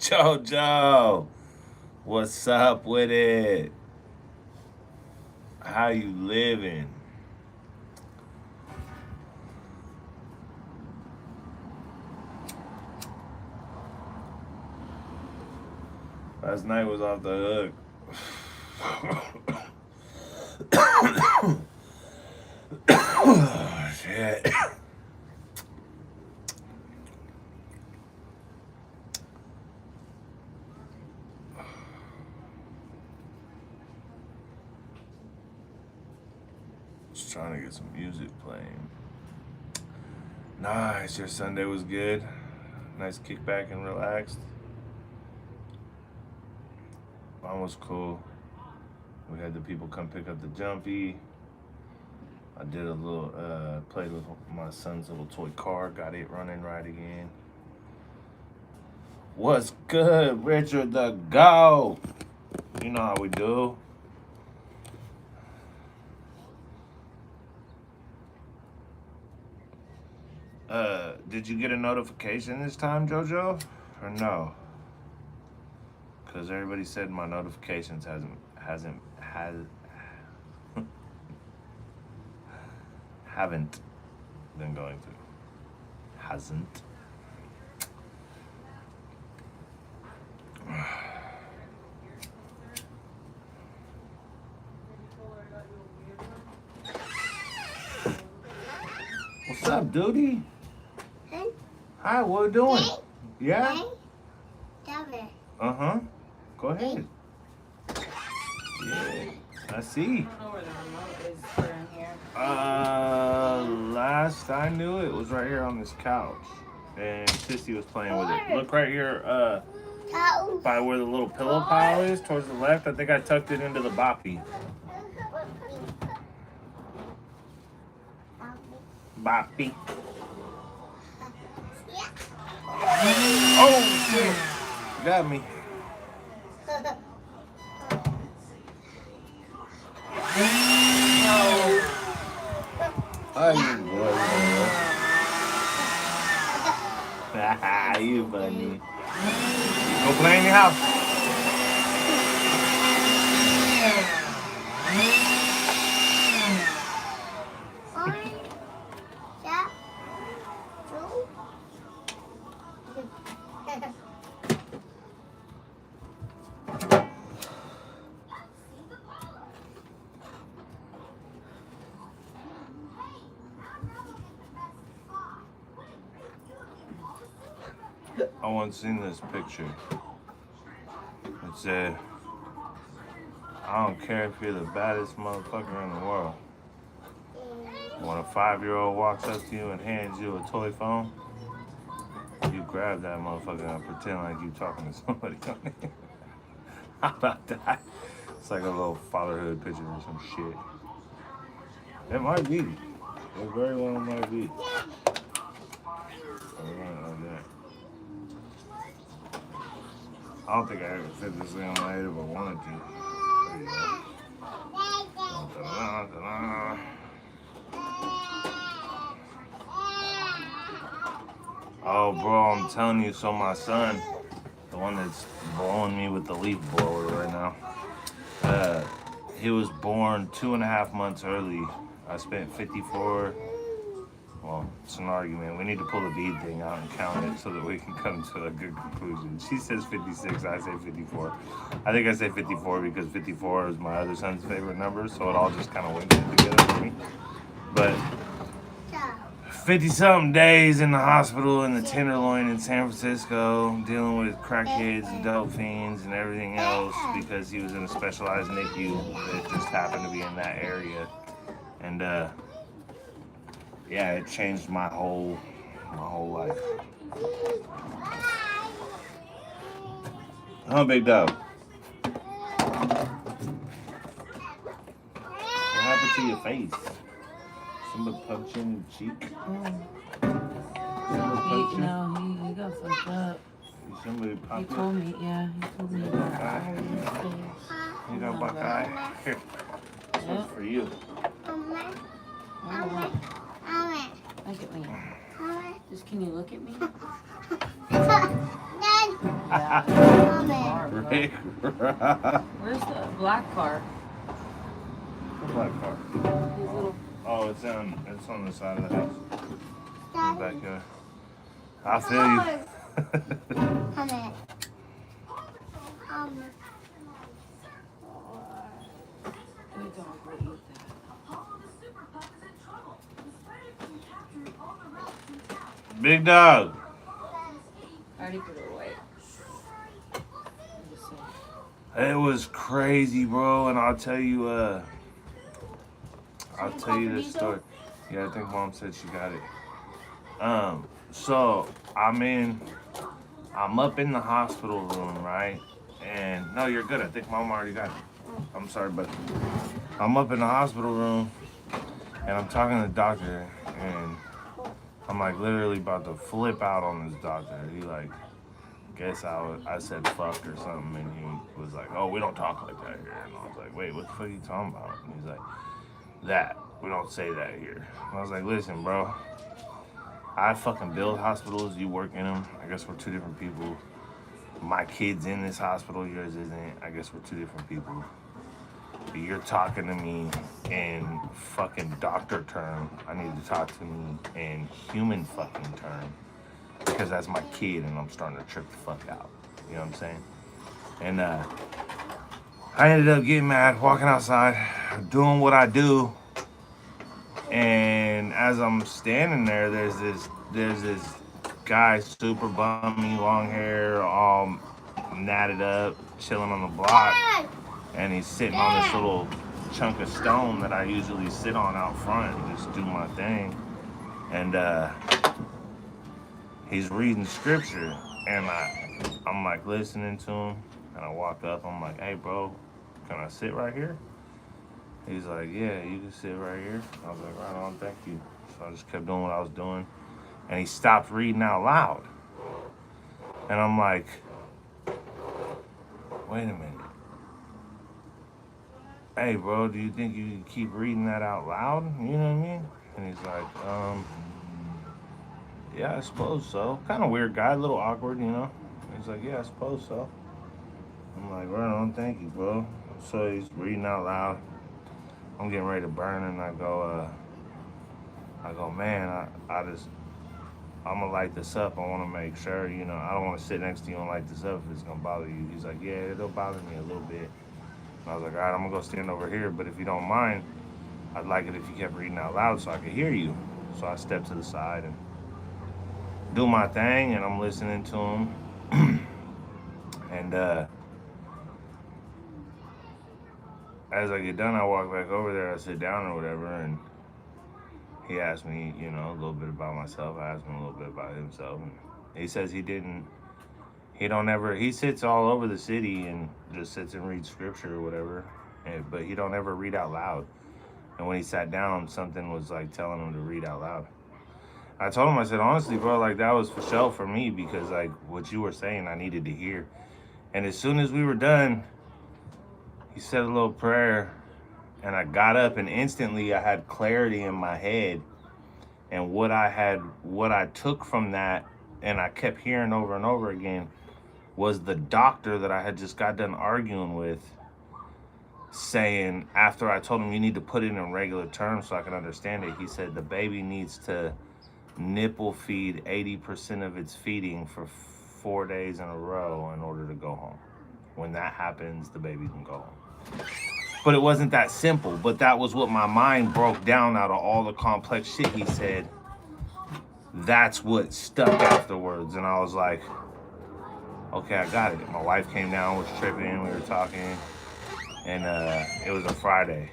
Jojo, what's up with it? How you living? Last night was off the hook. Shit. Just trying to get some music playing. Nice. Your Sunday was good. Nice kickback and relaxed. Mine was cool. We had the people come pick up the jumpy. I did a little, played with my son's little toy car, got it running right again. What's good, Richard the Go? You know how we do. Did you get a notification this time, JoJo? Or no? Because everybody said my notifications haven't been going through. Hasn't. What's up, duty? Hi, what are you doing? Yeah? Uh-huh. Go ahead. Yeah, I see. I don't know where the remote is for in here. Last I knew it was right here on this couch. And Sissy was playing with it. Look right here, by where the little pillow pile is, towards the left. I think I tucked it into the boppy. Boppy. Oh, shit. Got me. Oh, you boy. You funny. Go play in your house. I once seen this picture. It said, I don't care if you're the baddest motherfucker in the world. When a 5-year-old walks up to you and hands you a toy phone, you grab that motherfucker and pretend like you talking to somebody on it. How about that? It's like a little fatherhood picture or some shit. It might be. It very well might be. I don't think I ever fit this thing on my head if I wanted to. There you go. Oh, bro, I'm telling you, so my son, the one that's blowing me with the leaf blower right now, he was born 2.5 months early. I spent 54. Well, it's an argument. We need to pull the bead thing out and count it so that we can come to a good conclusion. She says 56, I say 54. I think I say 54 because 54 is my other son's favorite number, so it all just kind of went together for me. But 50-something days in the hospital in the Tenderloin in San Francisco, dealing with crackheads and dope fiends and everything else because he was in a specialized NICU that just happened to be in that area. And, yeah, it changed my whole life. Huh, big dog? What happened to your face? Somebody punched you in the cheek? He got fucked up. Somebody popped He told me, yeah, he told me about it. You got buck eye? Here. This one's for you. Look at me. Just can you look at me? car, bro. Rick Ross. Where's the black car? The black car. His little. Oh, it's on the side of the house. In the backyard. I feel you. Good dog will eat that. Big dog. I already put it away. I'm just saying. It was crazy, bro, and I'll tell you this story. Yeah, I think mom said she got it. So I'm up in the hospital room, right? And no, you're good. I think mom already got it. I'm sorry, but I'm up in the hospital room and I'm talking to the doctor and I'm like literally about to flip out on this doctor. He like, guess I said fuck or something and he was like, oh, we don't talk like that here. And I was like, wait, what the fuck are you talking about? And he's like, that. We don't say that here. And I was like, listen, bro. I fucking build hospitals. You work in them. I guess we're two different people. My kid's in this hospital. Yours isn't. I guess we're two different people. But you're talking to me in fucking doctor term. I need to talk to me in human fucking term. Because that's my kid and I'm starting to trip the fuck out. You know what I'm saying? And I ended up getting mad, walking outside, doing what I do. And as I'm standing there, there's this guy, super bummy, long hair, all natted up, chilling on the block. And he's sitting on this little chunk of stone that I usually sit on out front and just do my thing. And he's reading scripture. And I'm like listening to him. And I walk up, I'm like, hey bro, can I sit right here? He's like, yeah, you can sit right here. I was like, right on, thank you. So I just kept doing what I was doing. And he stopped reading out loud. And I'm like, wait a minute. Hey, bro, do you think you can keep reading that out loud? You know what I mean? And he's like, yeah, I suppose so. Kind of weird guy, a little awkward, you know? He's like, yeah, I suppose so. I'm like, right on, thank you, bro. So he's reading out loud. I'm getting ready to burn, and I go, man, I'm gonna light this up. I want to make sure, you know, I don't want to sit next to you and light this up if it's gonna bother you. He's like, yeah, it'll bother me a little bit. And I was like, all right, I'm gonna go stand over here, but if you don't mind, I'd like it if you kept reading out loud so I could hear you. So I step to the side and do my thing, and I'm listening to him. And as I get done, I walk back over there, I sit down or whatever, and he asked me, you know, a little bit about myself. I asked him a little bit about himself. And he says he sits all over the city and just sits and reads scripture or whatever, but he don't ever read out loud. And when he sat down, something was like telling him to read out loud. I told him, I said, honestly, bro, like that was for sure for me because like what you were saying, I needed to hear. And as soon as we were done, he said a little prayer, and I got up, and instantly I had clarity in my head. And what I took from that, and I kept hearing over and over again, was the doctor that I had just got done arguing with saying, after I told him you need to put it in regular terms so I can understand it, he said the baby needs to nipple feed 80% of its feeding for 4 days in a row in order to go home. When that happens, the baby can go home. But it wasn't that simple. But that was what my mind broke down out of all the complex shit he said. That's what stuck afterwards. And I was like, okay, I got it. My wife came down, was tripping, we were talking. And it was a Friday.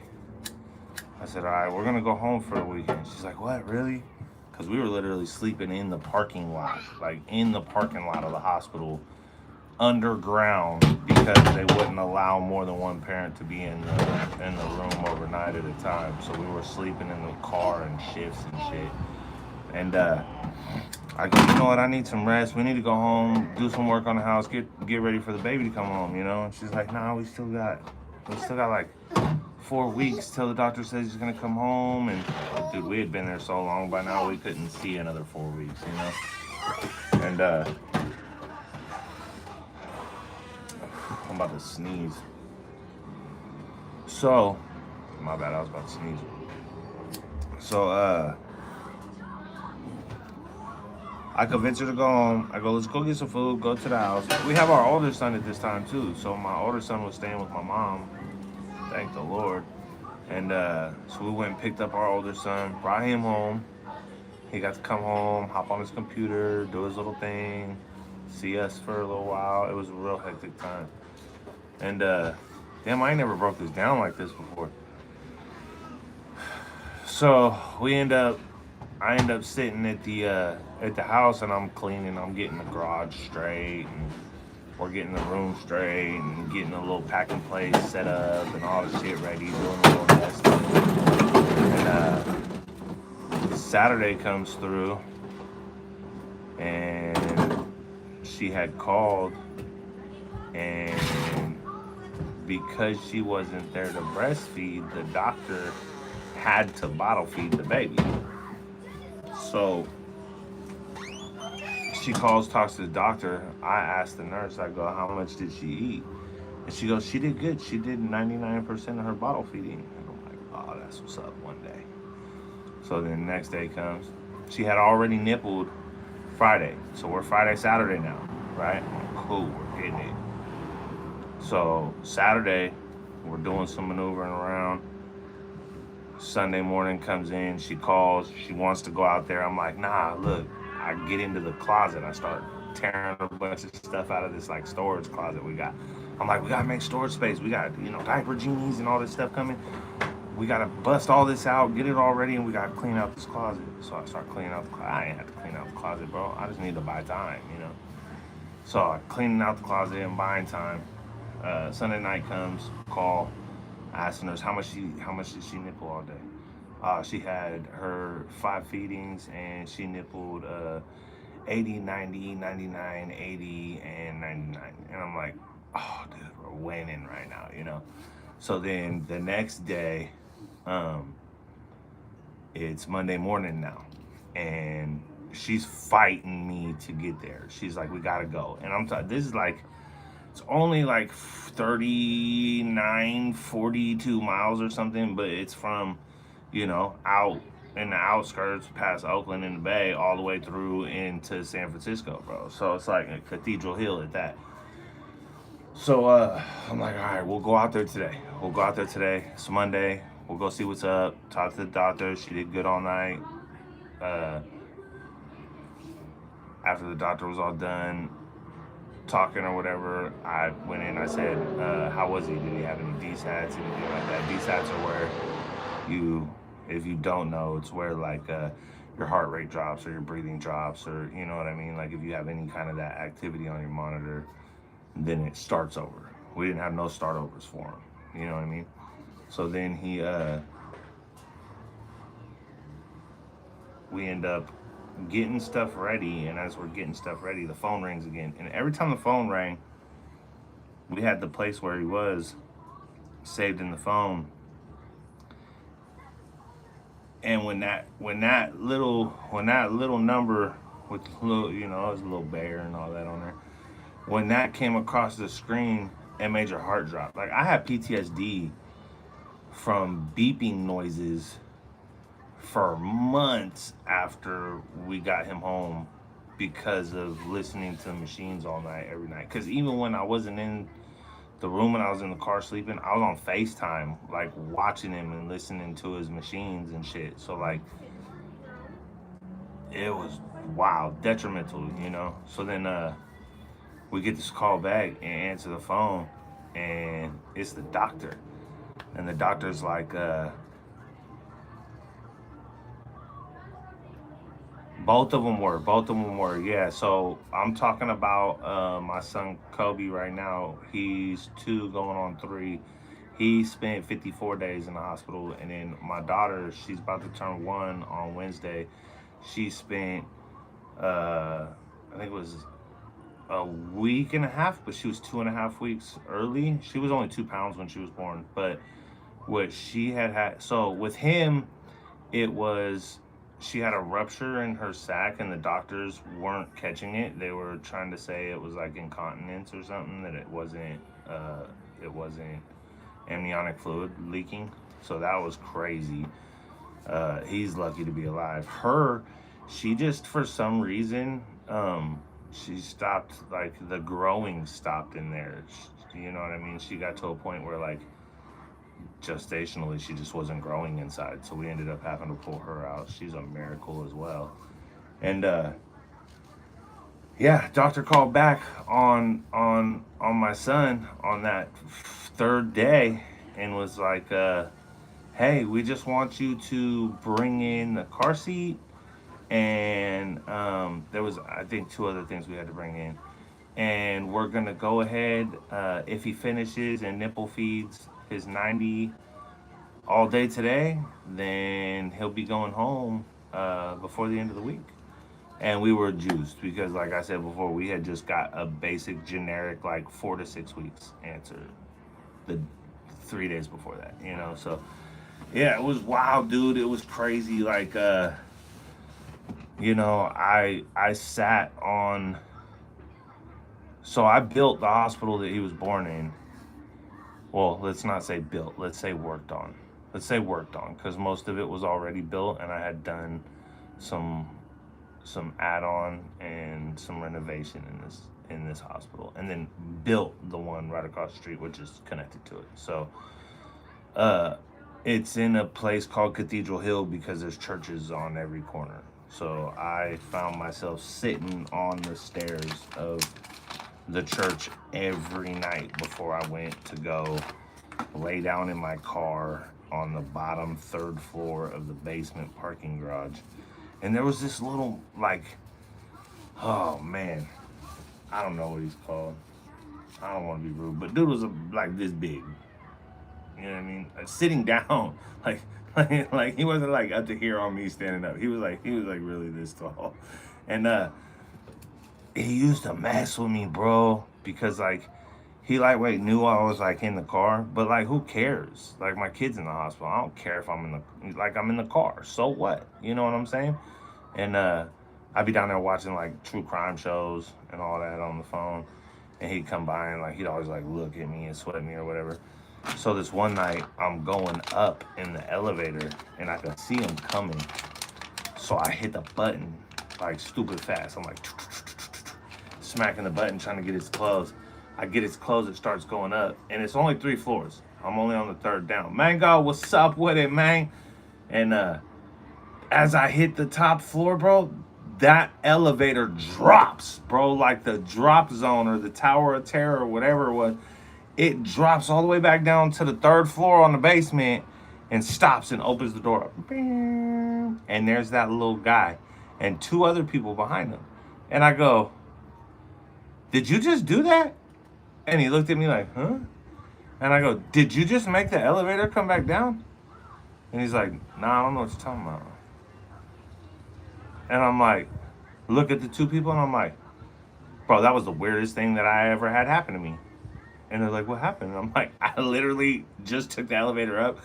I said, all right, we're going to go home for the weekend. She's like, what, really? Because we were literally sleeping in the parking lot. Like in the parking lot of the hospital. Underground, because they wouldn't allow more than one parent to be in the room overnight at a time. So we were sleeping in the car and shifts and shit. And I go, you know what? I need some rest. We need to go home, do some work on the house, get ready for the baby to come home. You know? And she's like, nah, we still got like 4 weeks till the doctor says he's gonna come home. And dude, we had been there so long by now we couldn't see another 4 weeks. You know? And I'm about to sneeze. So, my bad, I was about to sneeze. So, I convinced her to go home. I go, let's go get some food, go to the house. We have our older son at this time too. So my older son was staying with my mom. Thank the Lord. And so we went and picked up our older son, brought him home. He got to come home, hop on his computer, do his little thing, see us for a little while. It was a real hectic time. And damn, I ain't never broke this down like this before. So I end up sitting at the house, and I'm cleaning. I'm getting the garage straight, and we're getting the room straight, and getting a little packing place set up, and all the shit ready, doing a little nesting. And Saturday comes through, and she had called, and because she wasn't there to breastfeed, the doctor had to bottle feed the baby. So she calls, talks to the doctor. I asked the nurse, I go, how much did she eat? And she goes, she did good. She did 99% of her bottle feeding. And I'm like, oh, that's what's up one day. So then the next day comes. She had already nippled Friday. So we're Friday, Saturday now, right? Cool, we're getting it. So Saturday, we're doing some maneuvering around. Sunday morning comes in, she calls, she wants to go out there. I'm like, nah, look, I get into the closet. I start tearing a bunch of stuff out of this like storage closet we got. I'm like, we gotta make storage space. We got, diaper genies and all this stuff coming. We gotta bust all this out, get it all ready, and we gotta clean out this closet. So I start cleaning out the closet. I ain't have to clean out the closet, bro. I just need to buy time, So I'm cleaning out the closet and buying time. Sunday night comes, call. Asking her how much did she nipple all day. She had her 5 feedings, and she nippled 80, 90, 99, 80, and 99. And I'm like, oh, dude, we're winning right now, So then the next day, it's Monday morning now, and she's fighting me to get there. She's like, we gotta go. And this is like, it's only like 39, 42 miles or something, but it's from, out in the outskirts past Oakland and the Bay all the way through into San Francisco, bro. So it's like a Cathedral Hill at that. So I'm like, all right, we'll go out there today. It's Monday. We'll go see what's up. Talk to the doctor. She did good all night. After the doctor was all done talking or whatever, I went in, I said, how was he? Did he have any DSATs, anything like that? DSATs are where if you don't know, it's where like your heart rate drops or your breathing drops, or you know what I mean? Like if you have any kind of that activity on your monitor, then it starts over. We didn't have no start overs for him, you know what I mean? So then we end up getting stuff ready, and as we're getting stuff ready, the phone rings again. And every time the phone rang, we had the place where he was saved in the phone. And when that little number with little, it was a little bear and all that on there, when that came across the screen, it made your heart drop. Like I had PTSD from beeping noises for months after we got him home because of listening to machines all night, every night. Because even when I wasn't in the room and I was in the car sleeping, I was on FaceTime, like watching him and listening to his machines and shit. So like, it was wild, detrimental, So then we get this call back and answer the phone, and it's the doctor. And the doctor's like, Both of them were, yeah. So I'm talking about my son Kobe right now. He's 2 going on 3. He spent 54 days in the hospital. And then my daughter, she's about to turn 1 on Wednesday. She spent, I think it was a week and a half, but she was 2.5 weeks early. She was only 2 pounds when she was born. But what she had, so with him, it was, she had a rupture in her sac, and the doctors weren't catching it. They were trying to say it was like incontinence or something, that it wasn't amniotic fluid leaking. So that was crazy. He's lucky to be alive. She just, for some reason, she stopped, like, the growing stopped in there. You know what I mean? She got to a point where, like, gestationally, she just wasn't growing inside. So we ended up having to pull her out. She's a miracle as well. And, yeah, doctor called back on my son on that third day and was like, hey, we just want you to bring in the car seat, and there was, I think, two other things we had to bring in, and we're gonna go ahead, if he finishes and nipple feeds his 90 all day today, then he'll be going home before the end of the week. And we were juiced because, like I said before, we had just got a basic generic, like, 4 to 6 weeks answer the 3 days before that, you know. So yeah, it was wild, dude. It was crazy. Like, you know, I sat on. So I built the hospital that he was born in. Well, let's not say built. Let's say worked on. Let's say worked on, because most of it was already built, and I had done some add-on and some renovation in this hospital, and then built the one right across the street, which is connected to it. So, it's in a place called Cathedral Hill because there's churches on every corner. So I found myself sitting on the stairs of the church every night before I went to go lay down in my car on the bottom third floor of the basement parking garage. And there was this little, like, oh man, I don't know what he's called. I don't want to be rude, but dude was like this big. You know what I mean? Like, sitting down, like he wasn't like up to here on me standing up. He was like really this tall, and he used to mess with me, bro, because like he lightweight knew I was like in the car, but like who cares? Like my kid's in the hospital. I don't care if I'm in the car. So what? You know what I'm saying? And I'd be down there watching like true crime shows and all that on the phone, and he'd come by and like he'd always like look at me and sweat me or whatever. So this one night, I'm going up in the elevator, and I can see him coming. So I hit the button, like, stupid fast. I'm like, smacking the button, trying to get his clothes. I get his clothes, it starts going up, and it's only 3 floors. I'm only on the 3rd down. Mango, what's up with it, man? And as I hit the top floor, bro, that elevator drops, bro, like the drop zone or the Tower of Terror or whatever it was. It drops all the way back down to the 3rd floor on the basement and stops and opens the door up. And there's that little guy and 2 other people behind him. And I go, did you just do that? And he looked at me like, huh? And I go, did you just make the elevator come back down? And he's like, nah, I don't know what you're talking about. And I'm like, look at the 2 people, and I'm like, bro, that was the weirdest thing that I ever had happen to me. And they're like, what happened? And I'm like, I literally just took the elevator up.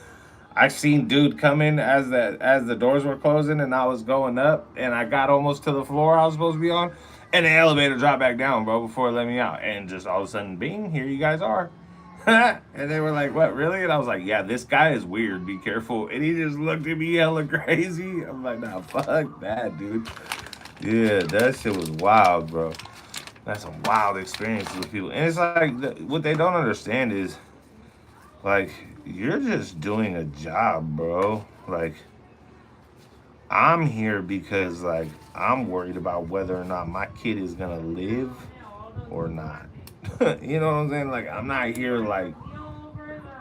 I seen dude come in as the doors were closing, and I was going up, and I got almost to the floor I was supposed to be on, and the elevator dropped back down, bro, before it let me out. And just all of a sudden, bing, here you guys are. And they were like, what, really? And I was like, yeah, this guy is weird. Be careful. And he just looked at me hella crazy. I'm like, nah, fuck that, dude. Yeah, that shit was wild, bro. That's some wild experiences with people. And it's like, what they don't understand is, like, you're just doing a job, bro. Like, I'm here because, like, I'm worried about whether or not my kid is going to live or not. You know what I'm saying? Like, I'm not here, like,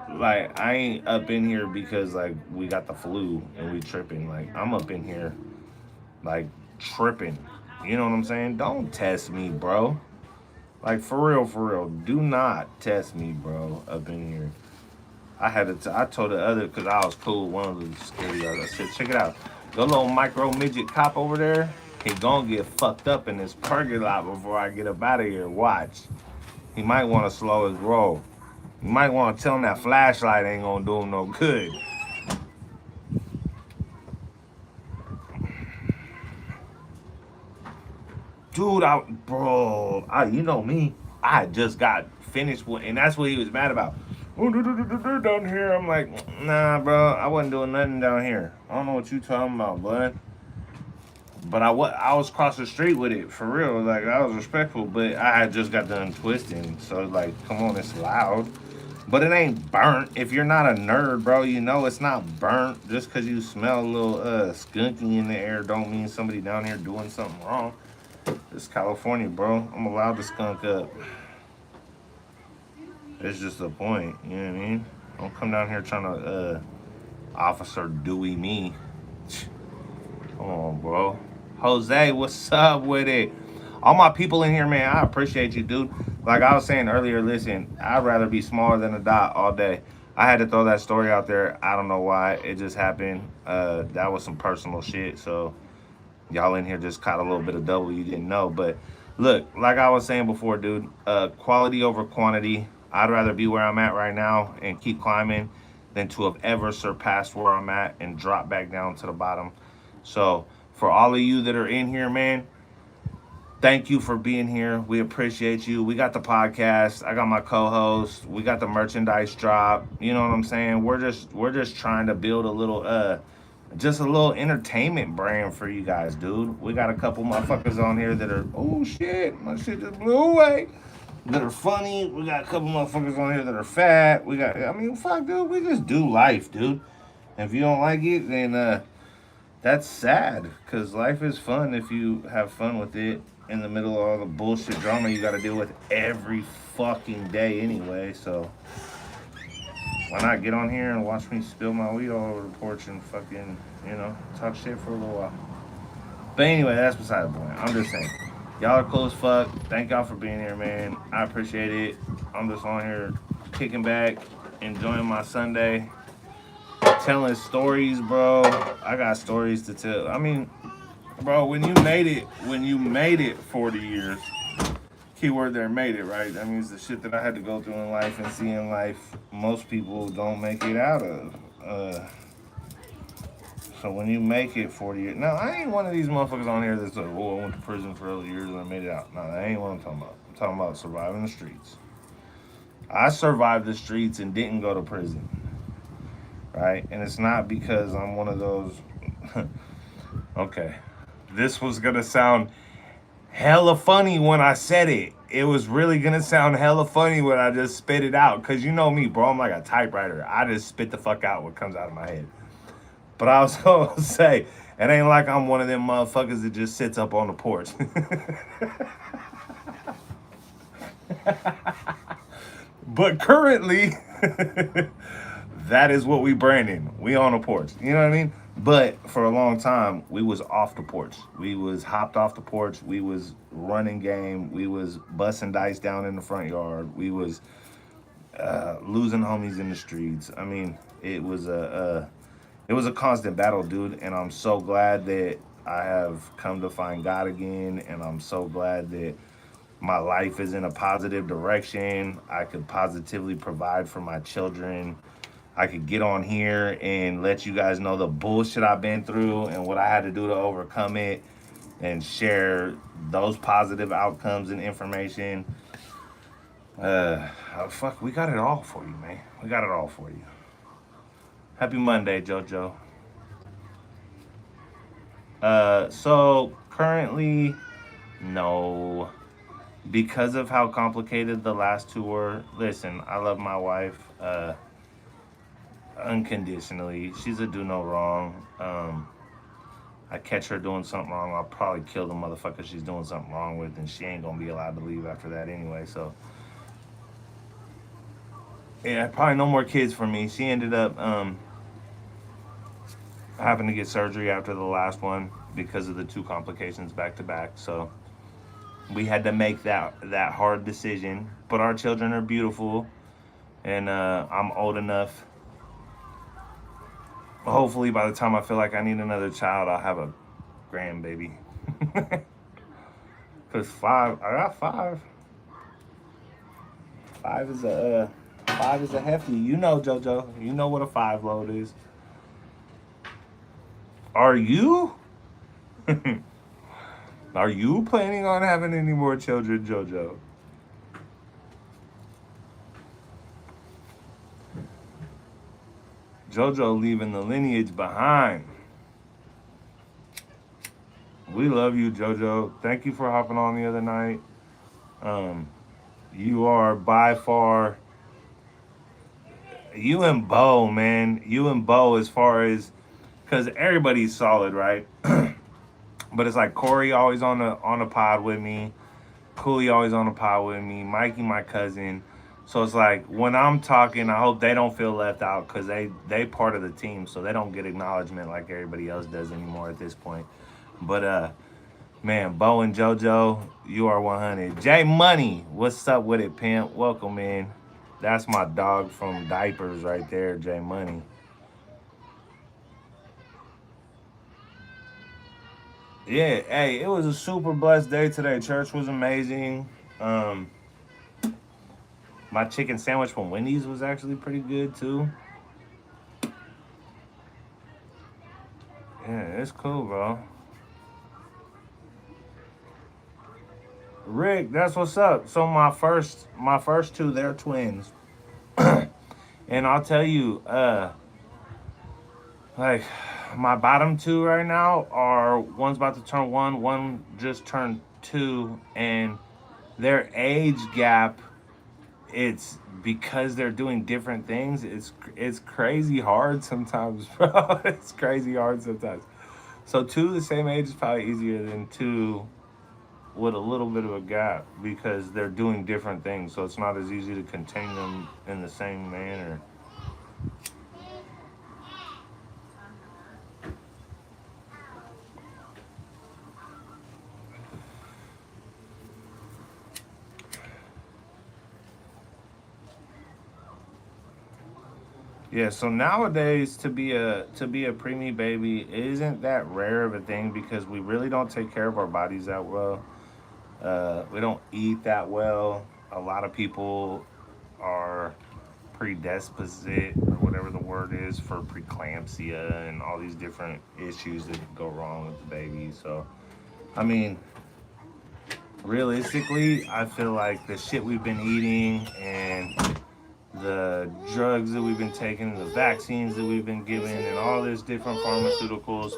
I ain't up in here because, like, we got the flu and we tripping. Like, I'm up in here, like, tripping. You know what I'm saying? Don't test me, bro. Like, for real, do not test me, bro, up in here. I told the other, because I was cool with one of the security guards. I said, check it out. The little micro midget cop over there, he gonna get fucked up in this parking lot before I get up out of here. Watch. He might want to slow his roll. You might want to tell him that flashlight ain't gonna do him no good. Dude, you know me. I just got finished with, and that's what he was mad about. Oh, down here. I'm like, nah, bro. I wasn't doing nothing down here. I don't know what you talking about, bud. But I was across the street with it for real. Like I was respectful, but I had just got done twisting. So like, come on, it's loud. But it ain't burnt. If you're not a nerd, bro, you know it's not burnt. Just because you smell a little skunky in the air don't mean somebody down here doing something wrong. It's California, bro. I'm allowed to skunk up. It's just the point, you know what I mean? Don't come down here trying to Officer Dewey me. Come on, bro. Jose, what's up with it? All my people in here, man, I appreciate you, dude. Like I was saying earlier, listen, I'd rather be smaller than a dot all day. I had to throw that story out there. I don't know why. It just happened. That was some personal shit. So y'all in here just caught a little bit of double you didn't know. But look, like I was saying before, dude, quality over quantity. I'd rather be where I'm at right now and keep climbing than to have ever surpassed where I'm at and drop back down to the bottom. So for all of you that are in here, man, thank you for being here. We appreciate you. We got the podcast. I got my co-host. We got the merchandise drop. You know what I'm saying? We're just trying to build a little just a little entertainment brand for you guys, dude. We got a couple motherfuckers on here that are, oh shit, my shit just blew away. That are funny. We got a couple motherfuckers on here that are fat. I mean, fuck, dude. We just do life, dude. If you don't like it, then that's sad. Because life is fun if you have fun with it in the middle of all the bullshit drama you got to deal with every fucking day anyway. So why not get on here and watch me spill my weed all over the porch and fucking, talk shit for a little while. But anyway, that's beside the point. I'm just saying. Y'all are cool as fuck. Thank y'all for being here, man. I appreciate it. I'm just on here kicking back, enjoying my Sunday, telling stories, bro. I got stories to tell. I mean, bro, when you made it 40 years, keyword there, made it, right? That means the shit that I had to go through in life and see in life, most people don't make it out of. So when you make it 40 years, now I ain't one of these motherfuckers on here that's like, oh, I went to prison for 8 years and I made it out. No, that ain't what I'm talking about. I'm talking about surviving the streets. I survived the streets and didn't go to prison, right? And it's not because I'm one of those, okay, this was gonna sound hella funny when I said it. It was really gonna sound hella funny when I just spit it out. Cause you know me, bro, I'm like a typewriter. I just spit the fuck out what comes out of my head. But I was gonna say, it ain't like I'm one of them motherfuckers that just sits up on the porch. But currently, that is what we branding. We on the porch. You know what I mean? But for a long time, we was off the porch. We was hopped off the porch. We was running game. We was busting dice down in the front yard. We was losing homies in the streets. I mean, it was a constant battle, dude, and I'm so glad that I have come to find God again, and I'm so glad that my life is in a positive direction. I could positively provide for my children. I could get on here and let you guys know the bullshit I've been through and what I had to do to overcome it and share those positive outcomes and information. Fuck, we got it all for you, man. We got it all for you. Happy Monday, JoJo. So currently, no. Because of how complicated the last two were, listen, I love my wife unconditionally. She's a do no wrong. I catch her doing something wrong, I'll probably kill the motherfucker she's doing something wrong with, and she ain't gonna be allowed to leave after that anyway, so. Yeah, probably no more kids for me. She ended up having to get surgery after the last one because of the two complications back to back. So we had to make that hard decision. But our children are beautiful, and I'm old enough. Hopefully, by the time I feel like I need another child, I'll have a grandbaby. Cause I got five. Five is a hefty. You know, JoJo. You know what a 5 load is. Are you? Are you planning on having any more children, JoJo? JoJo leaving the lineage behind. We love you, JoJo. Thank you for hopping on the other night. Um, you are by far you and Bo, man. You and Bo, as far as because everybody's solid, right? But it's like Corey always on the pod with me. Cooley always on the pod with me. Mikey, my cousin. So it's like when I'm talking, I hope they don't feel left out because they part of the team, so they don't get acknowledgement like everybody else does anymore at this point. But man, Bo and JoJo, you are 100. J Money, what's up with it, pimp? Welcome in. That's my dog from diapers right there, J Money. Yeah, hey, it was a super blessed day today. Church was amazing. Um, my chicken sandwich from Wendy's was actually pretty good too. Yeah, it's cool, bro. Rick, that's what's up. So my first two, they're twins. And I'll tell you, like my bottom two right now are one's about to turn one just turned two, and their age gap, it's because they're doing different things. It's crazy hard sometimes, bro. It's crazy hard sometimes. So two the same age is probably easier than two with a little bit of a gap because they're doing different things. So it's not as easy to contain them in the same manner. Yeah, so nowadays to be a preemie baby isn't that rare of a thing because we really don't take care of our bodies that well. We don't eat that well. A lot of people are predisposite or whatever the word is for preeclampsia and all these different issues that go wrong with the baby. So, I mean, realistically, I feel like the shit we've been eating and the drugs that we've been taking, the vaccines that we've been given, and all these different pharmaceuticals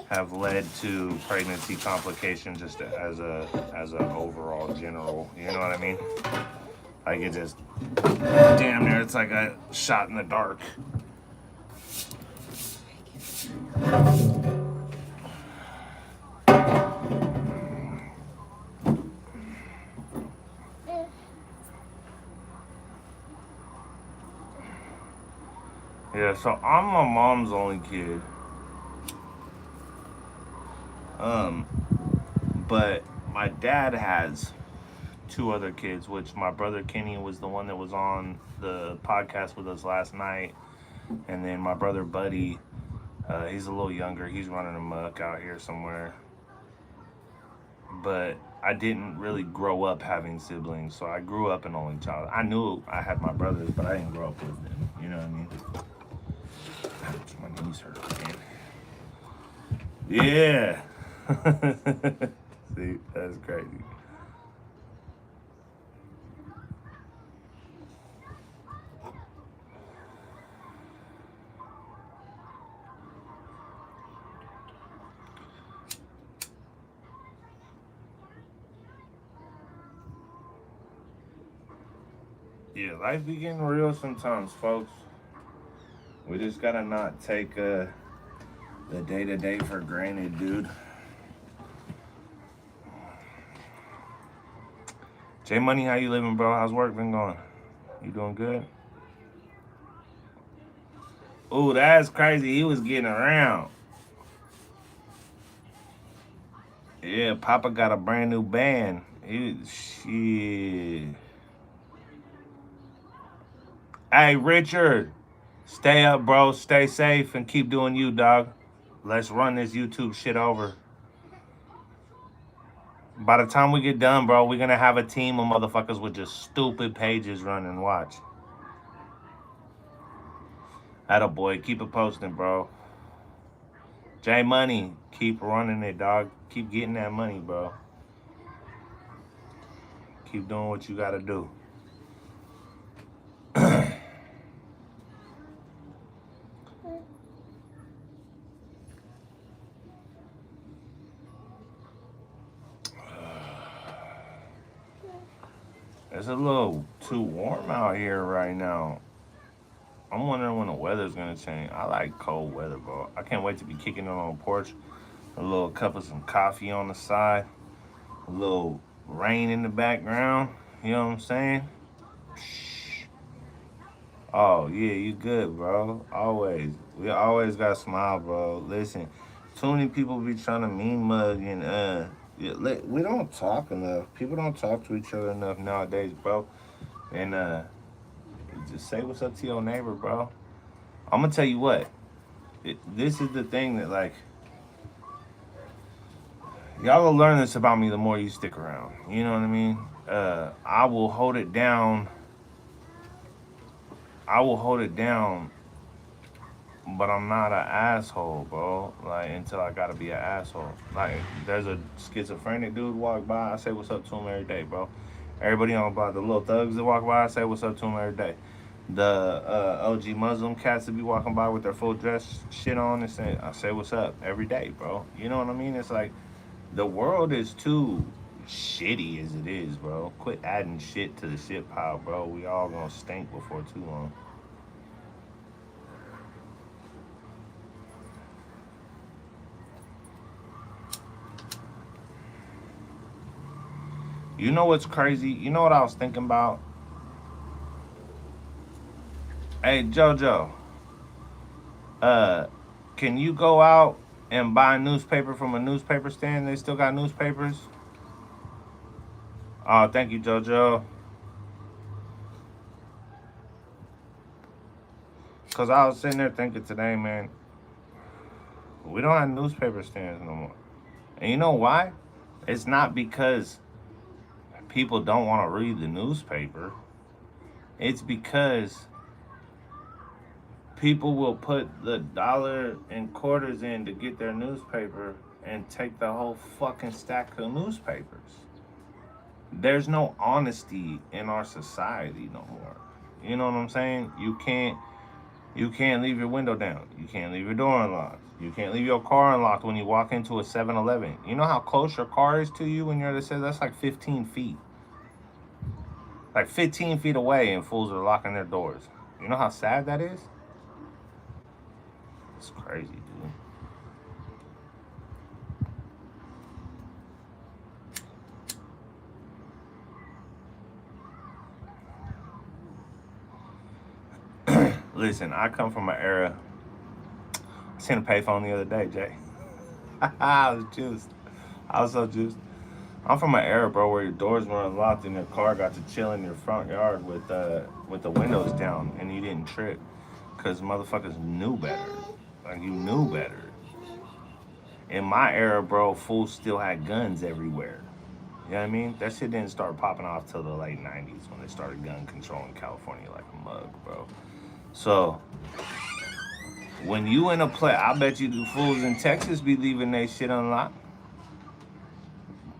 have led to pregnancy complications just as a overall general. You know what I mean? Like it just damn near it's like a shot in the dark. Yeah, so I'm my mom's only kid. Um, but my dad has two other kids, which my brother Kenny was the one that was on the podcast with us last night, and then my brother Buddy, he's a little younger. He's running amok out here somewhere. But I didn't really grow up having siblings, so I grew up an only child. I knew I had my brothers, but I didn't grow up with them. You know what I mean? Ouch, my knees hurt, man. Yeah. See, that's crazy. Yeah, life be getting real sometimes, folks. We just gotta not take the day to day for granted, dude. J Money, how you living, bro? How's work been going? You doing good? Ooh, that's crazy. He was getting around. Yeah, Papa got a brand new band. Shit. Hey, Richard, stay up, bro. Stay safe and keep doing you, dog. Let's run this YouTube shit over. By the time we get done, bro, we're gonna have a team of motherfuckers with just stupid pages running. Watch. Atta boy, keep it posting, bro. J Money, keep running it, dog. Keep getting that money, bro. Keep doing what you gotta do. It's a little too warm out here right now. I'm wondering when the weather's gonna change. I like cold weather, bro. I can't wait to be kicking it on the porch. A little cup of some coffee on the side. A little rain in the background. You know what I'm saying? Oh yeah, you good, bro. Always. We always gotta smile, bro. Listen, too many people be trying to mean mug and we don't talk enough. People don't talk to each other enough nowadays, bro. And just say what's up to your neighbor, bro. I'm gonna tell you what. This is the thing that like y'all will learn this about me the more you stick around. You know what I mean? I will hold it down. I will hold it down, but I'm not an asshole, bro. Like until I gotta be an asshole. Like there's a schizophrenic dude walk by, I say what's up to him every day, bro. Everybody on about the little thugs that walk by, I say what's up to him every day. The OG Muslim cats that be walking by with their full dress shit on and say, I say what's up every day, bro. You know what I mean? It's like the world is too shitty as it is, bro. Quit adding shit to the shit pile, bro. We all gonna stink before too long. You know what's crazy? You know what I was thinking about? Hey JoJo, uh, can you go out and buy a newspaper from a newspaper stand? They still got newspapers? Oh, thank you, JoJo. Cause I was sitting there thinking today, man, we don't have newspaper stands no more. And you know why? It's not because people don't want to read the newspaper. It's because people will put the dollar and quarters in to get their newspaper and take the whole fucking stack of newspapers. There's no honesty in our society no more. You know what I'm saying? You can't leave your window down. You can't leave your door unlocked. You can't leave your car unlocked when you walk into a 7-Eleven. You know how close your car is to you when you're at a that's like 15 feet. Like 15 feet away and fools are locking their doors. You know how sad that is? It's crazy, dude. Listen, I come from an era. I seen a payphone the other day, Jay. I was juiced. I was so juiced. I'm from an era, bro, where your doors were unlocked and your car got to chill in your front yard with the windows down and you didn't trip, cause motherfuckers knew better. Like you knew better. In my era, bro, fools still had guns everywhere. You know what I mean? That shit didn't start popping off till the late 90s when they started gun control in California like a mug, bro. So when you in a play, I bet you the fools in Texas be leaving their shit unlocked.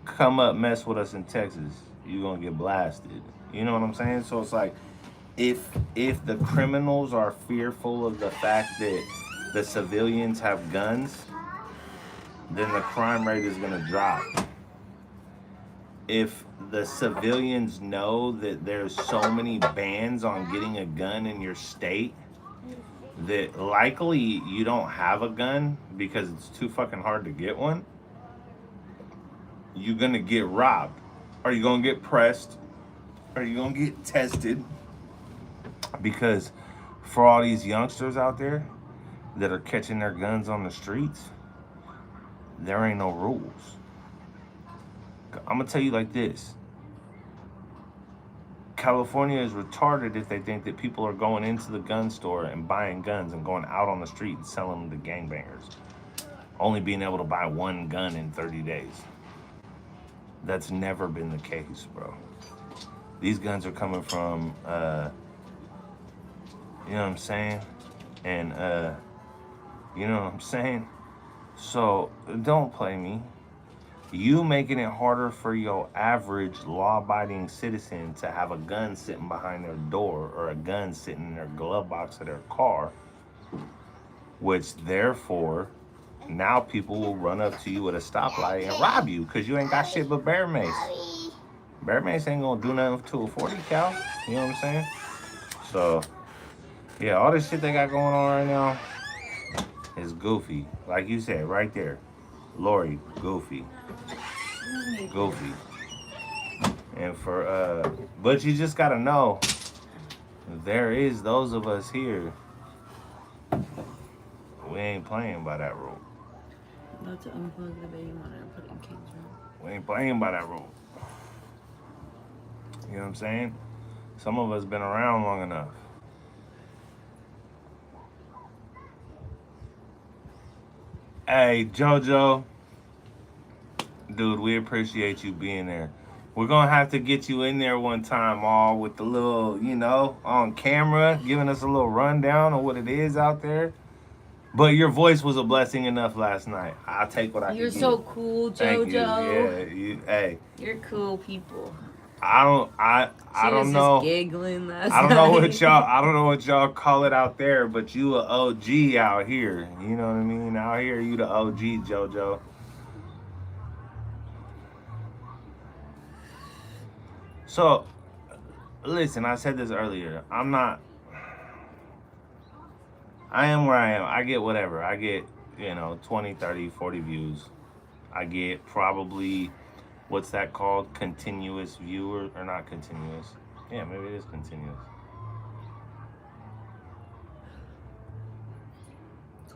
Come up, mess with us in Texas, you gonna get blasted. You know what I'm saying? So it's like, if the criminals are fearful of the fact that the civilians have guns, then the crime rate is gonna drop. If the civilians know that there's so many bans on getting a gun in your state that likely you don't have a gun because it's too fucking hard to get one, you're gonna get robbed. Are you gonna get pressed? Are you gonna get tested? Because for all these youngsters out there that are catching their guns on the streets, there ain't no rules. I'm gonna tell you like this. California is retarded if they think that people are going into the gun store and buying guns and going out on the street and selling them to gangbangers, only being able to buy one gun in 30 days. That's never been the case, bro. These guns are coming from, you know what I'm saying? And, you know what I'm saying? So don't play me. You making it harder for your average law-abiding citizen to have a gun sitting behind their door or a gun sitting in their glove box of their car, which therefore now people will run up to you at a stoplight and rob you because you ain't got shit but bear mace. Bear mace ain't gonna do nothing to a 40 cal. You know what I'm saying? So, yeah, all this shit they got going on right now is goofy. Like you said, right there. Lori, goofy. Goofy. And but you just gotta know there is those of us here. We ain't playing by that rule. About to unplug the baby monitor and put it in King's room. We ain't playing by that rule. You know what I'm saying? Some of us been around long enough. Hey, JoJo. Dude, we appreciate you being there. We're gonna have to get you in there one time, all with the little, on camera, giving us a little rundown of what it is out there. But your voice was a blessing enough last night. I'll take what I can You're get. so cool, JoJo. Thank you. Yeah, hey. You're cool people. I don't know. Just giggling last I don't know night. what y'all call it out there, but you a OG out here. You know what I mean? Out here, you the OG, JoJo. So, listen, I said this earlier. I am where I am. I get whatever. I get, 20, 30, 40 views. I get probably, what's that called? Continuous viewer, or not continuous. Yeah, maybe it is continuous.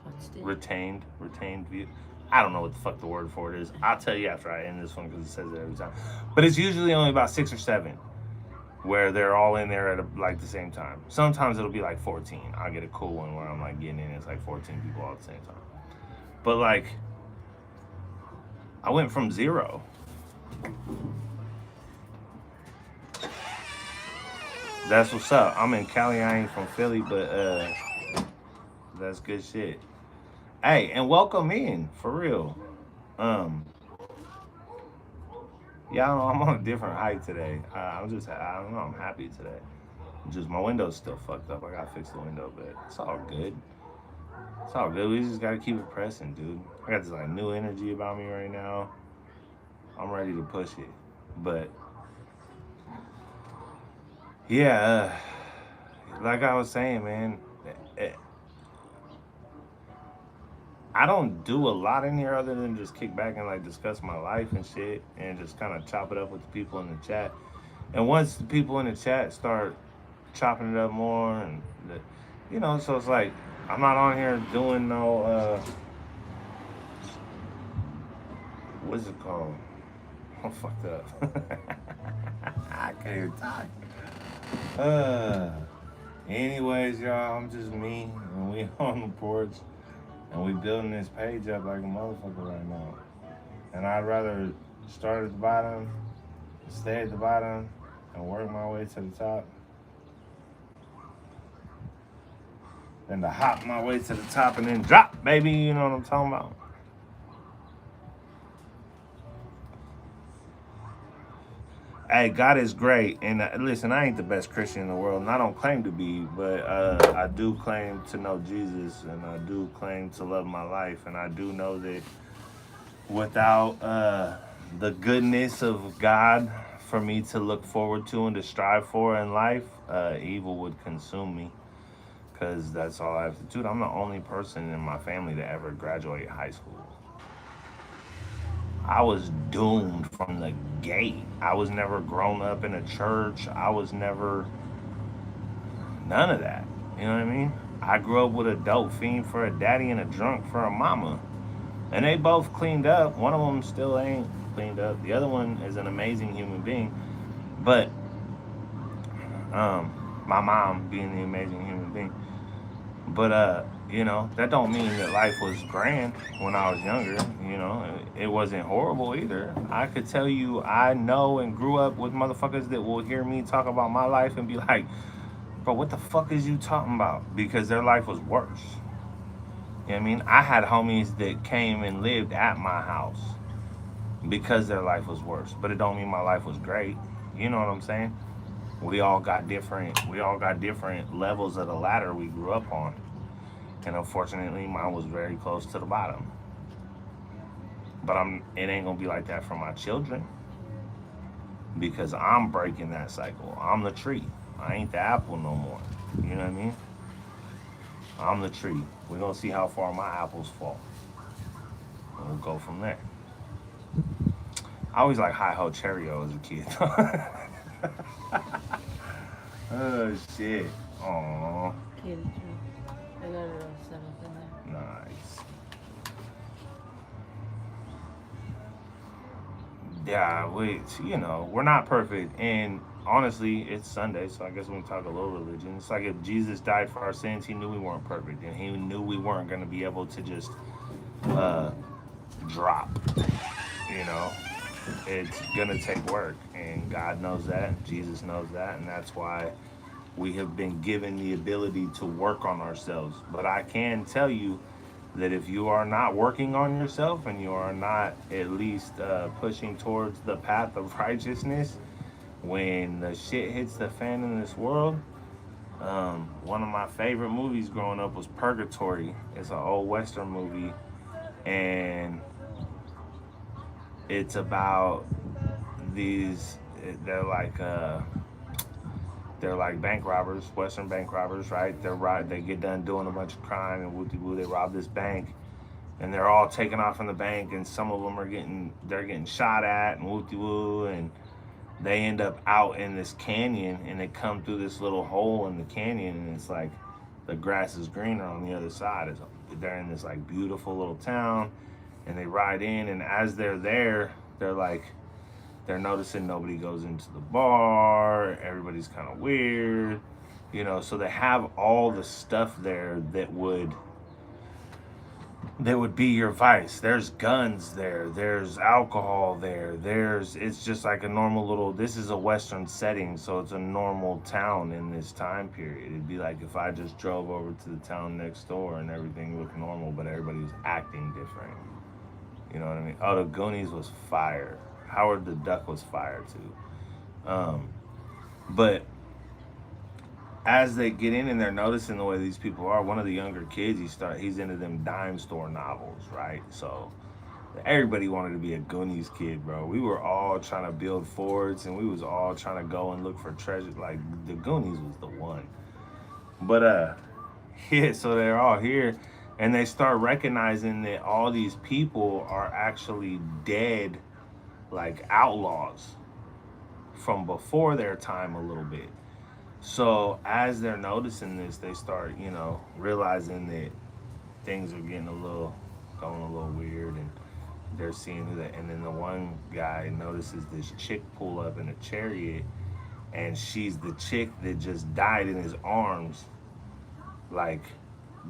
Constant. Retained view. I don't know what the fuck the word for it is. I'll tell you after I end this one because it says it every time. But it's usually only about 6 or 7 where they're all in there at the same time. Sometimes it'll be like 14. I'll get a cool one where I'm like getting in. It's like 14 people all at the same time. But like, I went from 0. That's what's up. I'm in Cali. I ain't from Philly, but that's good shit. Hey, and welcome in, for real. Y'all know I'm on a different height today. I don't know, I'm happy today. Just my window's still fucked up. I gotta fix the window, but it's all good. It's all good. We just gotta keep it pressing, dude. I got this like new energy about me right now. I'm ready to push it. But yeah, like I was saying, man, I don't do a lot in here other than just kick back and like discuss my life and shit and just kind of chop it up with the people in the chat. And once the people in the chat start chopping it up more and so it's like I'm not on here doing no what's it called? I'm fucked up. I can't even talk. Anyways, y'all, I'm just me and we on the porch. And we building this page up like a motherfucker right now. And I'd rather start at the bottom, stay at the bottom, and work my way to the top than to hop my way to the top and then drop, baby. You know what I'm talking about? Hey, God is great. And listen, I ain't the best Christian in the world, and I don't claim to be, but I do claim to know Jesus, and I do claim to love my life, and I do know that without the goodness of God for me to look forward to and to strive for in life, evil would consume me, because that's all I have to do. I'm the only person in my family to ever graduate high school. I was doomed from the gate. I was never grown up in a church. I was never none of that. You know what I mean? I grew up with a dope fiend for a daddy and a drunk for a mama. And they both cleaned up. One of them still ain't cleaned up. The other one is an amazing human being. But my mom being the amazing human being. But that don't mean that life was grand when I was younger. It wasn't horrible either. I could tell you I know and grew up with motherfuckers that will hear me talk about my life and be like, bro, what the fuck is you talking about? Because their life was worse. You know what I mean? I had homies that came and lived at my house because their life was worse. But it don't mean my life was great. You know what I'm saying? We all got different levels of the ladder we grew up on. And unfortunately mine was very close to the bottom. But it ain't gonna be like that for my children because I'm breaking that cycle. I'm the tree. I ain't the apple no more. You know what I mean? I'm the tree. We're gonna see how far my apples fall. And we'll go from there. I always like Hi Ho Cheerio as a kid. Oh shit. Aww. Kitty tree. I got it all set up in there. Nice. Yeah, we're not perfect. And honestly, it's Sunday, so I guess we can talk a little religion. It's like if Jesus died for our sins, he knew we weren't perfect. And he knew we weren't going to be able to just uh, drop. You know, it's going to take work. And God knows that. Jesus knows that. And that's why we have been given the ability to work on ourselves. But I can tell you that if you are not working on yourself and you are not at least pushing towards the path of righteousness, when the shit hits the fan in this world, one of my favorite movies growing up was Purgatory. It's an old Western movie, and it's about these. They're like they're like bank robbers, Western bank robbers, right? They get done doing a bunch of crime and woo they rob this bank, and they're all taken off from the bank, and some of them they're getting shot at and woo, and they end up out in this canyon, and they come through this little hole in the canyon, and it's like the grass is greener on the other side. They're in this like beautiful little town, and they ride in, and as they're there, they're noticing nobody goes into the bar, everybody's kind of weird, so they have all the stuff there that would be your vice. There's guns there, there's alcohol there, it's just like a normal this is a Western setting, so it's a normal town in this time period. It'd be like if I just drove over to the town next door and everything looked normal, but everybody was acting different. You know what I mean? Oh, the Goonies was fire. Howard the Duck was fire too. But as they get in and they're noticing the way these people are, one of the younger kids, he's into them dime store novels, right? So everybody wanted to be a Goonies kid, bro. We were all trying to build forts, and we was all trying to go and look for treasure. Like the Goonies was the one. But yeah, so they're all here, and they start recognizing that all these people are actually dead, like outlaws from before their time a little bit. So as they're noticing this, they start, realizing that things are going a little weird, and they're seeing who that. And then the one guy notices this chick pull up in a chariot, and she's the chick that just died in his arms, like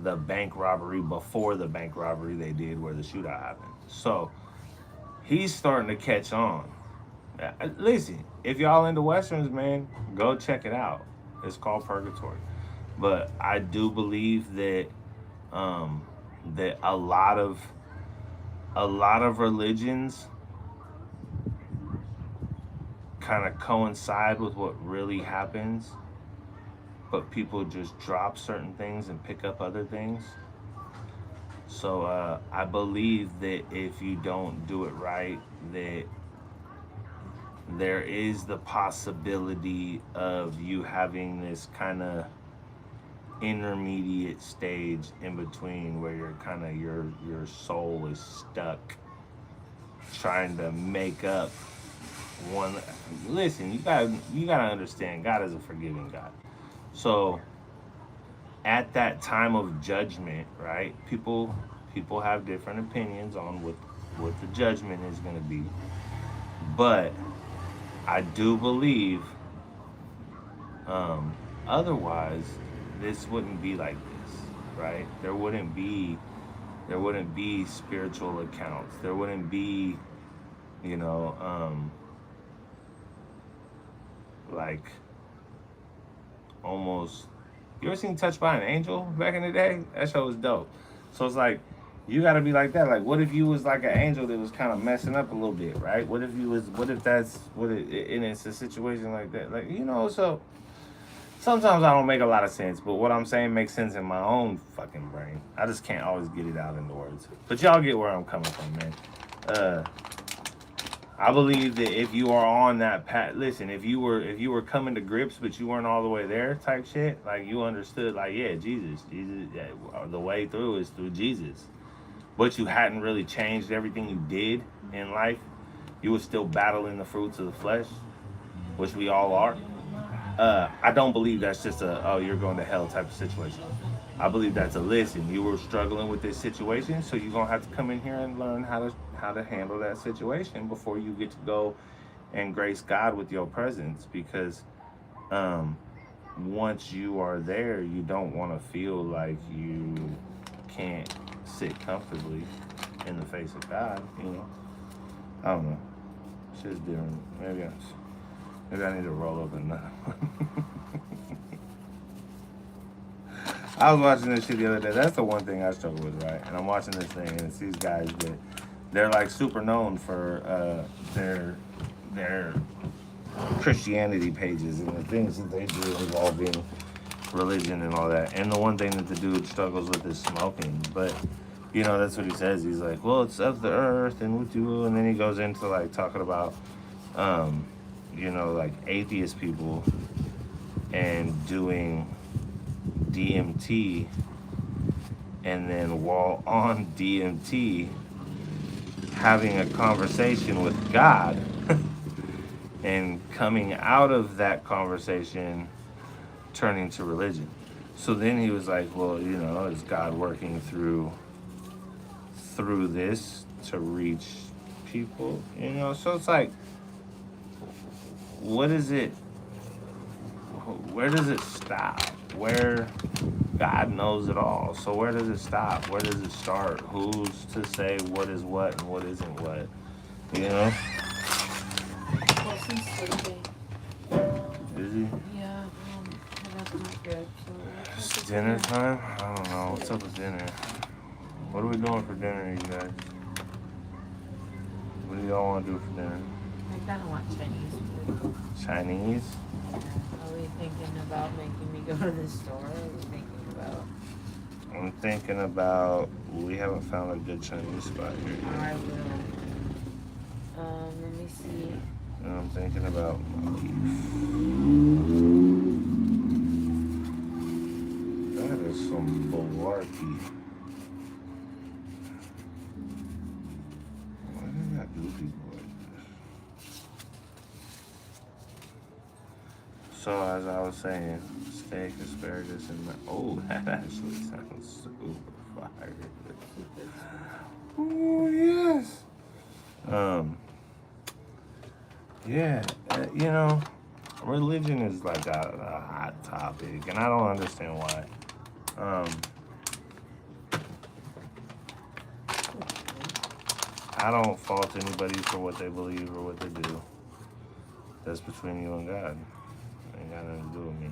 the bank robbery before the bank robbery they did where the shootout happened. So he's starting to catch on. Listen, if y'all into Westerns, man, go check it out. It's called Purgatory. But I do believe that that a lot of religions kind of coincide with what really happens, but people just drop certain things and pick up other things. So I believe that if you don't do it right, that there is the possibility of you having this kind of intermediate stage in between where you're kind of your soul is stuck trying to make up one. Listen, you gotta understand, God is a forgiving God. So at that time of judgment, right? People have different opinions on what the judgment is going to be, but I do believe otherwise this wouldn't be like this, right? There wouldn't be spiritual accounts. There wouldn't be, like almost. You ever seen Touched by an Angel back in the day? That show was dope. So it's like, you gotta be like that. Like, what if you was like an angel that was kind of messing up a little bit, right? What if you was? What if that's what it? And it's a situation like that. Like, so sometimes I don't make a lot of sense, but what I'm saying makes sense in my own fucking brain. I just can't always get it out in the words. But y'all get where I'm coming from, man. Uh, I believe that if you are on that path, listen, if you were coming to grips, but you weren't all the way there, type shit, like you understood, like yeah, Jesus, yeah, the way through is through Jesus, but you hadn't really changed everything you did in life. You were still battling the fruits of the flesh, which we all are. I don't believe that's just a oh you're going to hell type of situation. I believe that's a listen. You were struggling with this situation, so you're gonna have to come in here and learn how to handle that situation before you get to go and grace God with your presence. Because um, once you are there, you don't want to feel like you can't sit comfortably in the face of God. I don't know. Shit's different. Maybe I need to roll up and I was watching this shit the other day. That's the one thing I struggle with, right? And I'm watching this thing, and it's these guys that they're like super known for their Christianity pages and the things that they do involving religion and all that. And the one thing that the dude struggles with is smoking. But that's what he says. He's like, well, it's of the earth and what you, and then he goes into like talking about like atheist people and doing DMT, and then while on DMT having a conversation with God and coming out of that conversation turning to religion. So then he was like, well, is God working through this to reach people? So it's like, what is it? Where does it stop? Where God knows it all. So where does it stop? Where does it start? Who's to say what is what and what isn't what? Wilson's sleeping. Is he? Yeah, that's not good. So It's dinner time? I don't know. What's up with dinner? What are we doing for dinner, you guys? What do y'all want to do for dinner? I kind of want Chinese food. Chinese? Are we thinking about making me go to the store? Or are we thinking about? I'm thinking about, we haven't found a good Chinese spot here yet. I will. Let me see. And I'm thinking about that is some malarkey. Why did I do people like this? So as I was saying, steak, asparagus, and oh, that actually sounds super fire. Oh yes. Yeah, religion is like a hot topic, and I don't understand why. I don't fault anybody for what they believe or what they do. That's between you and God. Ain't got nothing to do with me.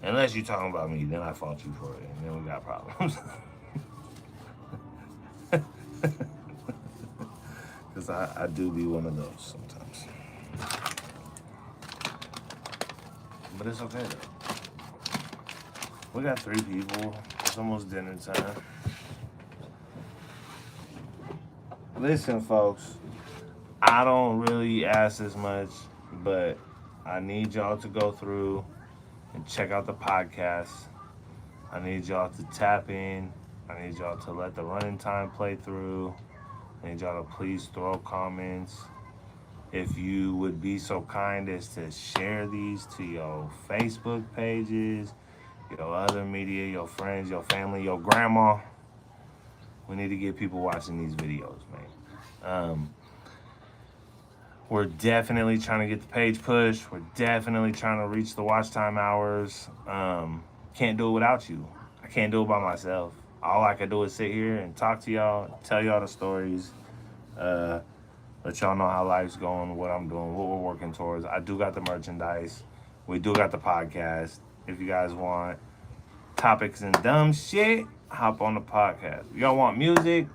Unless you're talking about me, then I fault you for it, and then we got problems. Because I do be one of those sometimes. But it's okay though. We got 3 people. It's almost dinner time. Listen, folks. I don't really ask this much, but I need y'all to go through and check out the podcast. I need y'all to tap in. I need y'all to let the running time play through. I need y'all to please throw comments. If you would be so kind as to share these to your Facebook pages, your other media, your friends, your family, your grandma. We need to get people watching these videos, man. We're definitely trying to get the page pushed. We're definitely trying to reach the watch time hours. Can't do it without you. I can't do it by myself. All I can do is sit here and talk to y'all, tell y'all the stories, let y'all know how life's going, what I'm doing, what we're working towards. I do got the merchandise. We do got the podcast. If you guys want topics and dumb shit, hop on the podcast. Y'all want music?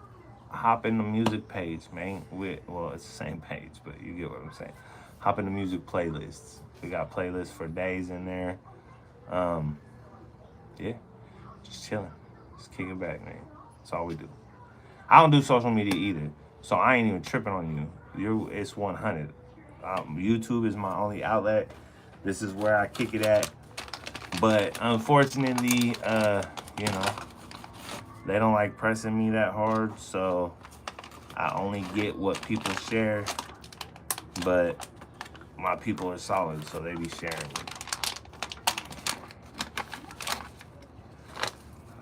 Hop in the music page, man. Well, it's the same page, but you get what I'm saying. Hop in the music playlists. We got playlists for days in there. Yeah, just chilling, just kick it back, man. That's all we do. I don't do social media either, so I ain't even tripping on you. It's 100. YouTube is my only outlet. This is where I kick it at. But unfortunately, you know, they don't like pressing me that hard, so I only get what people share. But my people are solid, so they be sharing me.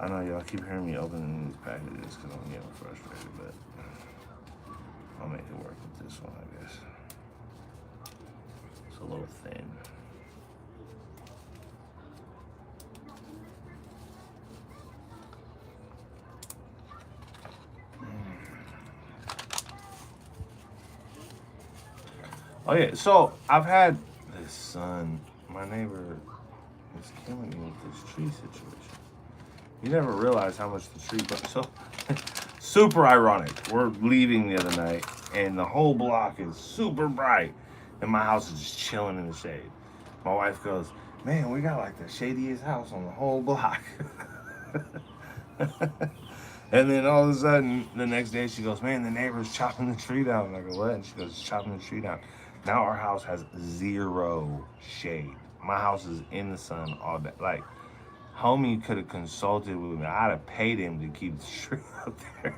I know y'all keep hearing me opening these packages because I'm getting frustrated, but I'll make it work with this one, I guess. It's a little thin. Oh yeah, so I've had this son, my neighbor is killing me with this tree situation. You never realize how much the tree, so super ironic. We're leaving the other night and the whole block is super bright and my house is just chilling in the shade. My wife goes, man, we got like the shadiest house on the whole block. And then all of a sudden, the next day she goes, man, the neighbor's chopping the tree down. And I go, what? And she goes, chopping the tree down. Now our house has 0 shade. My house is in the sun all day. Like, homie could have consulted with me. I'd have paid him to keep the tree out there.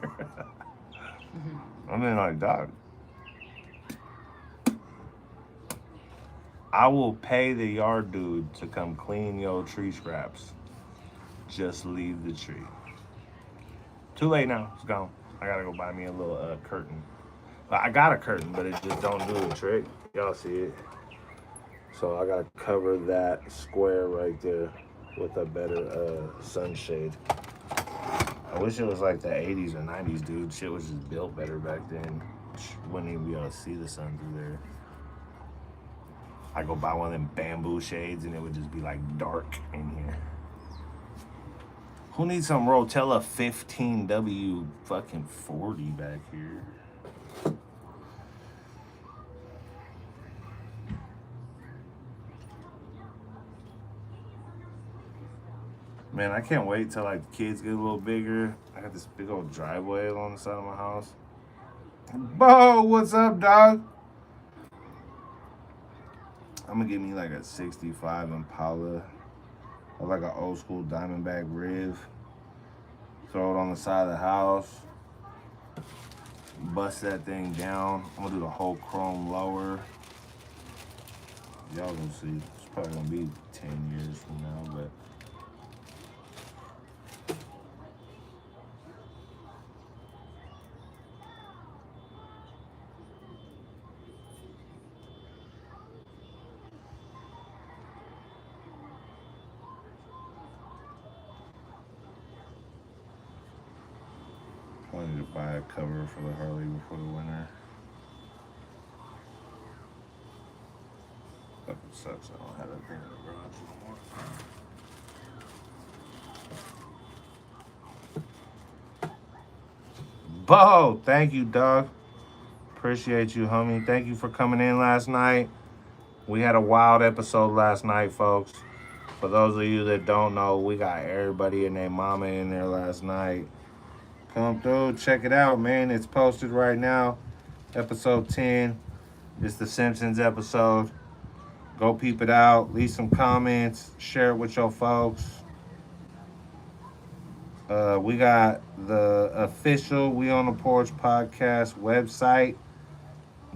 I mean, like, dog, I will pay the yard dude to come clean your tree scraps. Just leave the tree. Too late now. It's gone. I gotta go buy me a little curtain. I got a curtain, but it just don't do the trick. Y'all see it. So I gotta cover that square right there with a better sunshade. I wish it was like the 80s or 90s, dude. Shit was just built better back then. Wouldn't even be able to see the sun through there. I go buy one of them bamboo shades and it would just be like dark in here. Who needs some Rotella 15W fucking 40 back here? Man, I can't wait till like the kids get a little bigger. I got this big old driveway along the side of my house. Bo, what's up, dog? I'm gonna get me like a 65 Impala or like an old school Diamondback Riv. Throw it on the side of the house. Bust that thing down. I'm gonna do the whole chrome lower. Y'all gonna see. It's probably gonna be 10 years from now, but. I need to buy a cover for the Harley before the winter. Fucking sucks I don't have that thing in the garage anymore. Bo, thank you, dog. Appreciate you, homie. Thank you for coming in last night. We had a wild episode last night, folks. For those of you that don't know, we got everybody and their mama in there last night. Come through, check it out, man. It's posted right now. Episode 10. It's the Simpsons episode. Go peep it out. Leave some comments. Share it with your folks. We got the official We on the Porch podcast website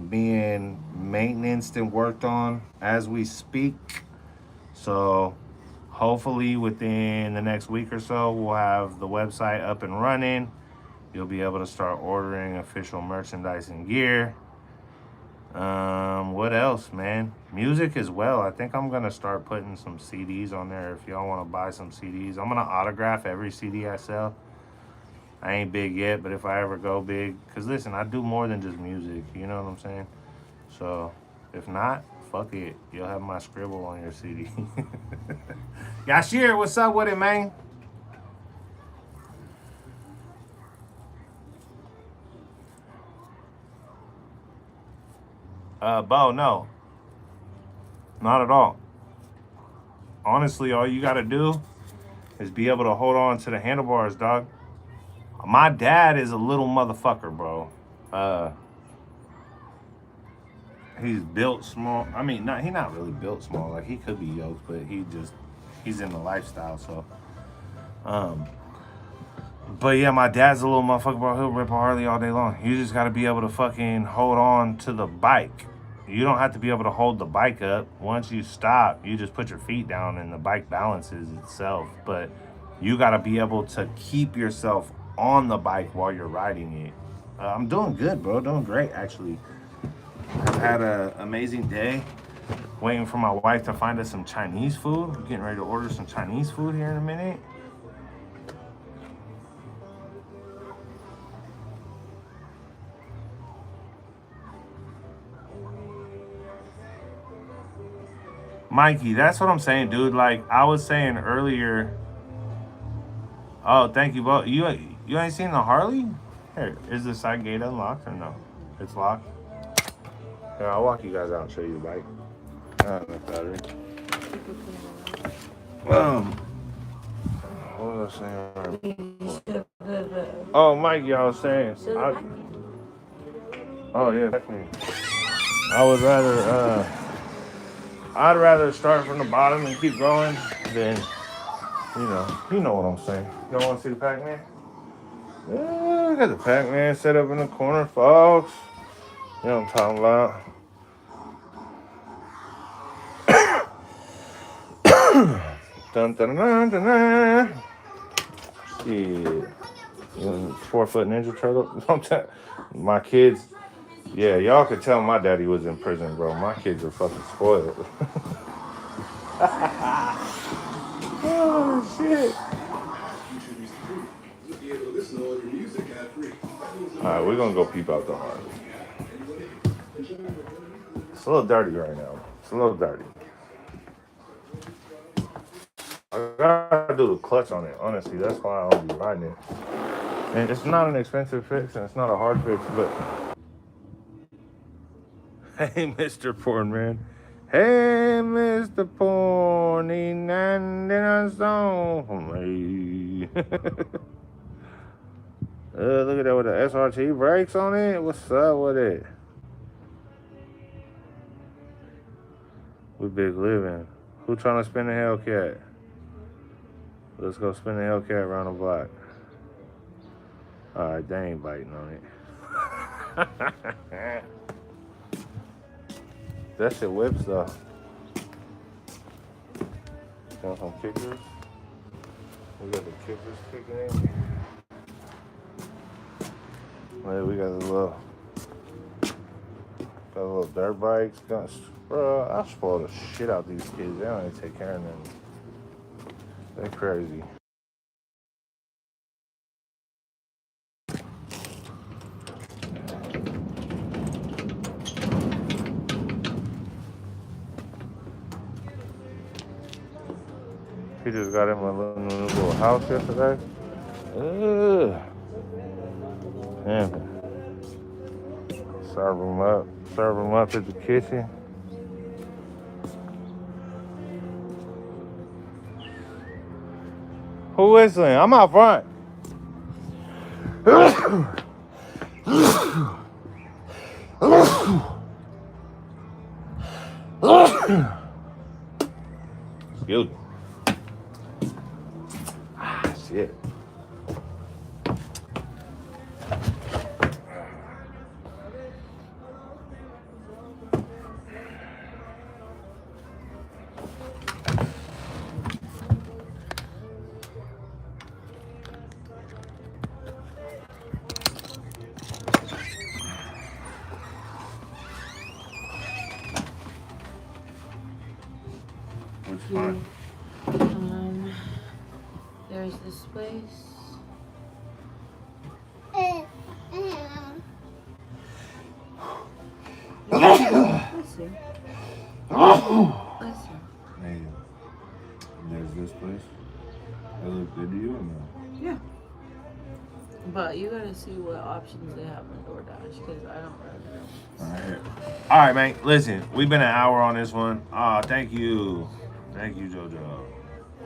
being maintained and worked on as we speak. So hopefully within the next week or so, we'll have the website up and running. You'll be able to start ordering official merchandise and gear. What else, man? Music as well. I think I'm going to start putting some CDs on there if y'all want to buy some CDs. I'm going to autograph every CD I sell. I ain't big yet, but if I ever go big, because listen, I do more than just music. You know what I'm saying? So if not, fuck it. You'll have my scribble on your CD. Yashir, what's up with it, man? Bo, no. Not at all. Honestly, all you gotta do is be able to hold on to the handlebars, dog. My dad is a little motherfucker, bro. He's built small. I mean, he's not really built small. Like, he could be yoked, but he's in the lifestyle, so. But yeah, my dad's a little motherfucker, bro. He'll rip a Harley all day long. You just gotta be able to fucking hold on to the bike. You don't have to be able to hold the bike up. Once you stop, you just put your feet down and the bike balances itself. But you gotta be able to keep yourself on the bike while you're riding it. I'm doing good, bro. Doing great, actually. I've had an amazing day. Waiting for my wife to find us some Chinese food. We're getting ready to order some Chinese food here in a minute. Mikey, that's what I'm saying, dude. Like I was saying earlier. Oh, thank you, Bo. You ain't seen the Harley? Here, is the side gate unlocked or no? It's locked. Here, I'll walk you guys out and show you the bike. The battery. What was I saying? Oh, Mikey, I was saying. Oh yeah, definitely. I'd rather start from the bottom and keep going than, you know what I'm saying. You don't want to see the Pac-Man? Yeah, I got the Pac-Man set up in the corner, folks. You know what I'm talking about. Dun, dun, dun, dun, dun. Shit. 4-foot Ninja Turtle. My kids, yeah, y'all could tell my daddy was in prison, bro. My kids are fucking spoiled. Oh, shit. Alright, we're gonna go peep out the Harley. It's a little dirty right now. It's a little dirty. I gotta do the clutch on it, honestly. That's why I don't be riding it. And it's not an expensive fix and it's not a hard fix, but. Hey, Mr. Porn Man. Hey, Mr. Porn, and a song for me. Look at that with the SRT brakes on it. What's up with it? We big living. Who trying to spin the Hellcat? Let's go spin the Hellcat around the block. Alright, they ain't biting on it. That shit whips though. Want some kickers? We got the kickers kicking in. Well, we got a little dirt bikes. Bro, I spoil the shit out these kids. They don't even take care of them. They're crazy. He just got him a little house yesterday. Damn. Serve him up at the kitchen. Who whistling? I'm out front. Excuse me. Shit. Which one? There's this place. Bless you. Hey, there's this place. That look good to you or no? Yeah. But you gotta see what options they have on DoorDash because I don't really know. All right, man. Listen, we've been an hour on this one. Thank you. Thank you, JoJo.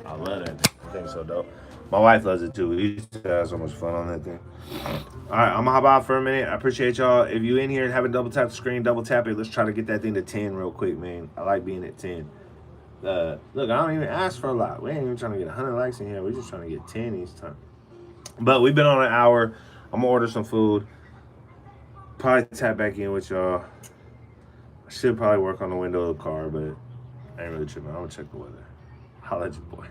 I love that thing. I think so dope. My wife loves it too. We used to have so much fun on that thing. All right, I'm gonna hop out for a minute. I appreciate y'all. If you in here and haven't double tapped the screen, double tap it. Let's try to get that thing to 10 real quick, man. I like being at 10. Look, I don't even ask for a lot. We ain't even trying to get 100 likes in here. We're just trying to get 10 each time. But we've been on an hour. I'm gonna order some food. Probably tap back in with y'all. I should probably work on the window of the car, but I ain't really tripping. I'm gonna check the weather. Holla at your boy.